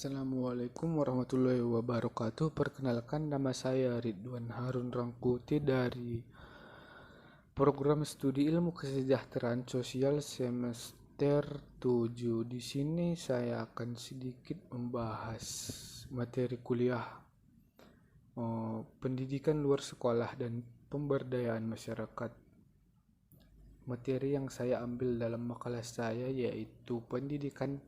Assalamualaikum warahmatullahi wabarakatuh. Perkenalkan, nama saya Ridwan Harun Rangkuti dari Program Studi Ilmu Kesejahteraan Sosial semester 7. Di sini saya akan sedikit membahas materi kuliah pendidikan luar sekolah dan pemberdayaan masyarakat. Materi yang saya ambil dalam makalah saya yaitu pendidikan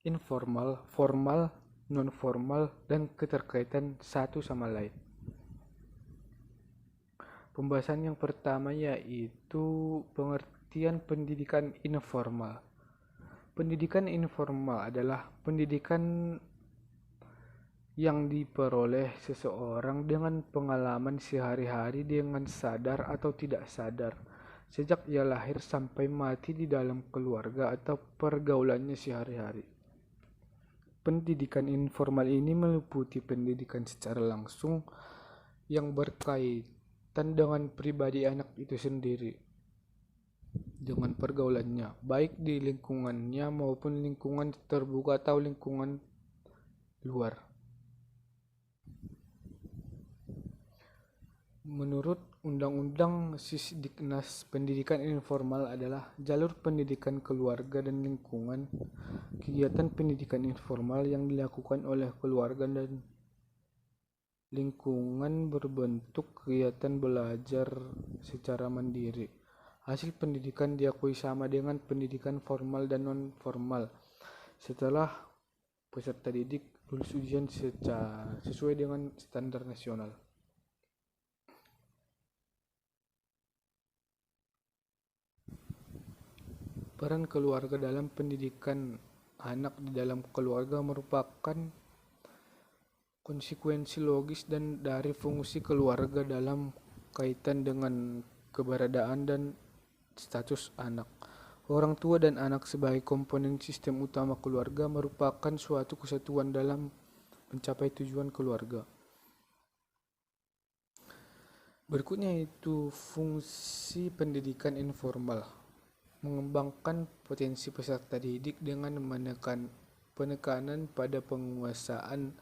informal, formal, non-formal, dan keterkaitan satu sama lain. Pembahasan yang pertama yaitu pengertian pendidikan informal. Pendidikan informal adalah pendidikan yang diperoleh seseorang dengan pengalaman sehari-hari dengan sadar atau tidak sadar, sejak ia lahir sampai mati di dalam keluarga atau pergaulannya sehari-hari. Pendidikan informal ini meliputi pendidikan secara langsung yang berkaitan dengan pribadi anak itu sendiri, dengan pergaulannya, baik di lingkungannya maupun lingkungan terbuka atau lingkungan luar. Menurut Undang-Undang Sisdiknas, pendidikan informal adalah jalur pendidikan keluarga dan lingkungan. Kegiatan pendidikan informal yang dilakukan oleh keluarga dan lingkungan berbentuk kegiatan belajar secara mandiri. Hasil pendidikan diakui sama dengan pendidikan formal dan non-formal setelah peserta didik lulus ujian sesuai dengan standar nasional. Peran keluarga dalam pendidikan anak di dalam keluarga merupakan konsekuensi logis dan dari fungsi keluarga dalam kaitan dengan keberadaan dan status anak. Orang tua dan anak sebagai komponen sistem utama keluarga merupakan suatu kesatuan dalam mencapai tujuan keluarga. Berikutnya itu fungsi pendidikan informal. Mengembangkan potensi peserta didik dengan menekan penekanan pada penguasaan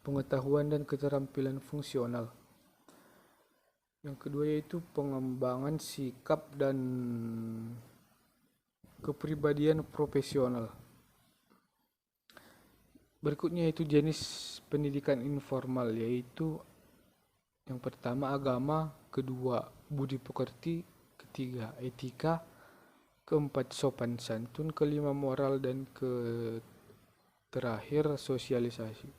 pengetahuan dan keterampilan fungsional. Yang kedua yaitu pengembangan sikap dan kepribadian profesional. Berikutnya yaitu jenis pendidikan informal, yaitu yang pertama agama, kedua budi pekerti, ketiga etika, keempat sopan santun, kelima moral, dan terakhir sosialisasi.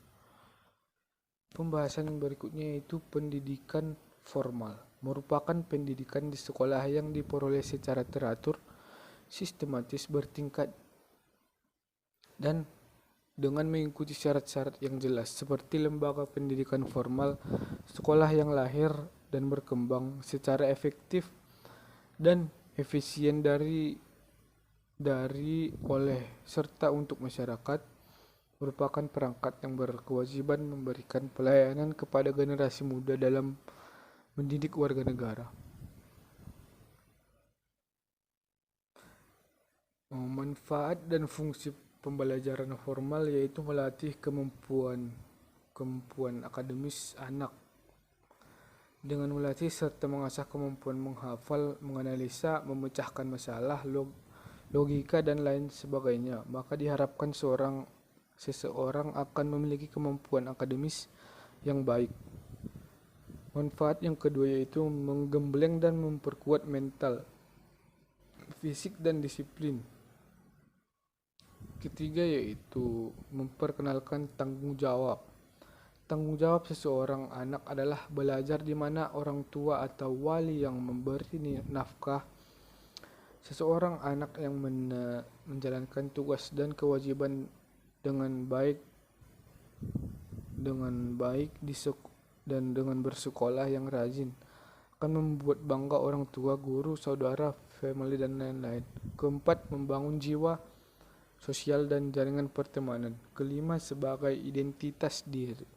Pembahasan berikutnya yaitu pendidikan formal, merupakan pendidikan di sekolah yang diperoleh secara teratur, sistematis, bertingkat, dan dengan mengikuti syarat-syarat yang jelas, seperti lembaga pendidikan formal, sekolah yang lahir dan berkembang secara efektif dan efisien dari oleh serta untuk masyarakat, merupakan perangkat yang berkewajiban memberikan pelayanan kepada generasi muda dalam mendidik warga negara. Manfaat dan fungsi pembelajaran formal yaitu melatih kemampuan akademis anak dengan melatih serta mengasah kemampuan menghafal, menganalisa, memecahkan masalah, logika, dan lain sebagainya. Maka diharapkan seseorang akan memiliki kemampuan akademis yang baik. Manfaat yang kedua yaitu menggembleng dan memperkuat mental, fisik, dan disiplin. Ketiga yaitu memperkenalkan tanggung jawab. Tanggung jawab seseorang anak adalah belajar di mana orang tua atau wali yang memberi nafkah. Seseorang anak yang menjalankan tugas dan kewajiban dengan baik dan dengan bersekolah yang rajin akan membuat bangga orang tua, guru, saudara, family, dan lain-lain. Keempat, membangun jiwa sosial dan jaringan pertemanan. Kelima, sebagai identitas diri.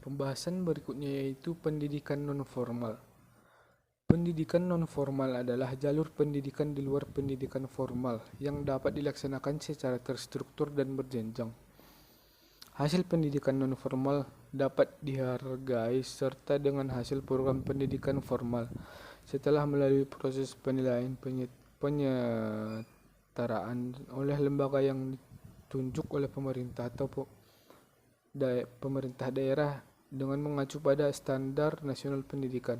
Pembahasan berikutnya yaitu pendidikan non-formal. Pendidikan non-formal adalah jalur pendidikan di luar pendidikan formal yang dapat dilaksanakan secara terstruktur dan berjenjang. Hasil pendidikan non-formal dapat dihargai serta dengan hasil program pendidikan formal setelah melalui proses penilaian penyetaraan oleh lembaga yang ditunjuk oleh pemerintah atau pemerintah daerah dengan mengacu pada standar nasional pendidikan.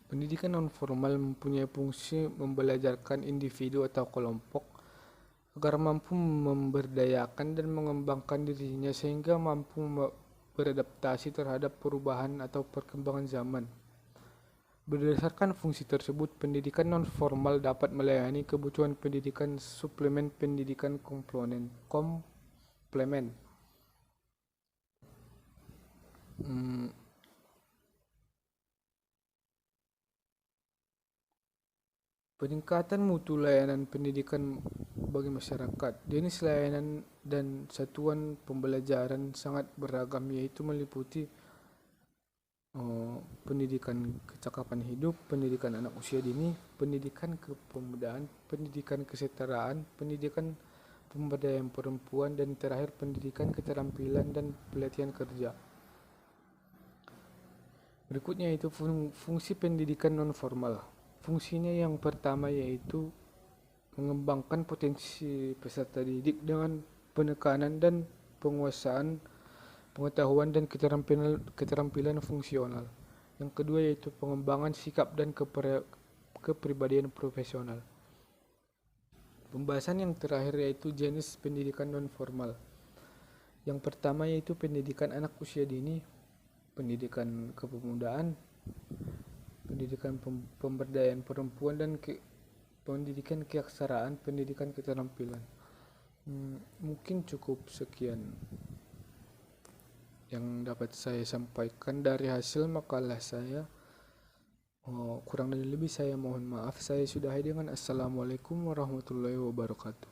Pendidikan non-formal mempunyai fungsi membelajarkan individu atau kelompok agar mampu memberdayakan dan mengembangkan dirinya sehingga mampu beradaptasi terhadap perubahan atau perkembangan zaman. Berdasarkan fungsi tersebut, pendidikan non-formal dapat melayani kebutuhan pendidikan suplemen pendidikan komplemen. Peningkatan mutu layanan pendidikan bagi masyarakat. Jenis layanan dan satuan pembelajaran sangat beragam, yaitu meliputi pendidikan kecakapan hidup, pendidikan anak usia dini, pendidikan kepemudaan, pendidikan kesetaraan, pendidikan pemberdayaan perempuan, dan terakhir pendidikan keterampilan dan pelatihan kerja. Berikutnya itu fungsi pendidikan non-formal. Fungsinya yang pertama yaitu mengembangkan potensi peserta didik dengan penekanan dan penguasaan pengetahuan dan keterampilan fungsional. Yang kedua yaitu pengembangan sikap dan kepribadian profesional. Pembahasan yang terakhir yaitu jenis pendidikan non-formal. Yang pertama yaitu pendidikan anak usia dini, pendidikan kepemudaan, pendidikan pemberdayaan perempuan, dan pendidikan keaksaraan, pendidikan keterampilan. Mungkin cukup sekian yang dapat saya sampaikan dari hasil makalah saya. Kurang dan lebih saya mohon maaf. Saya sudahi dengan Assalamualaikum warahmatullahi wabarakatuh.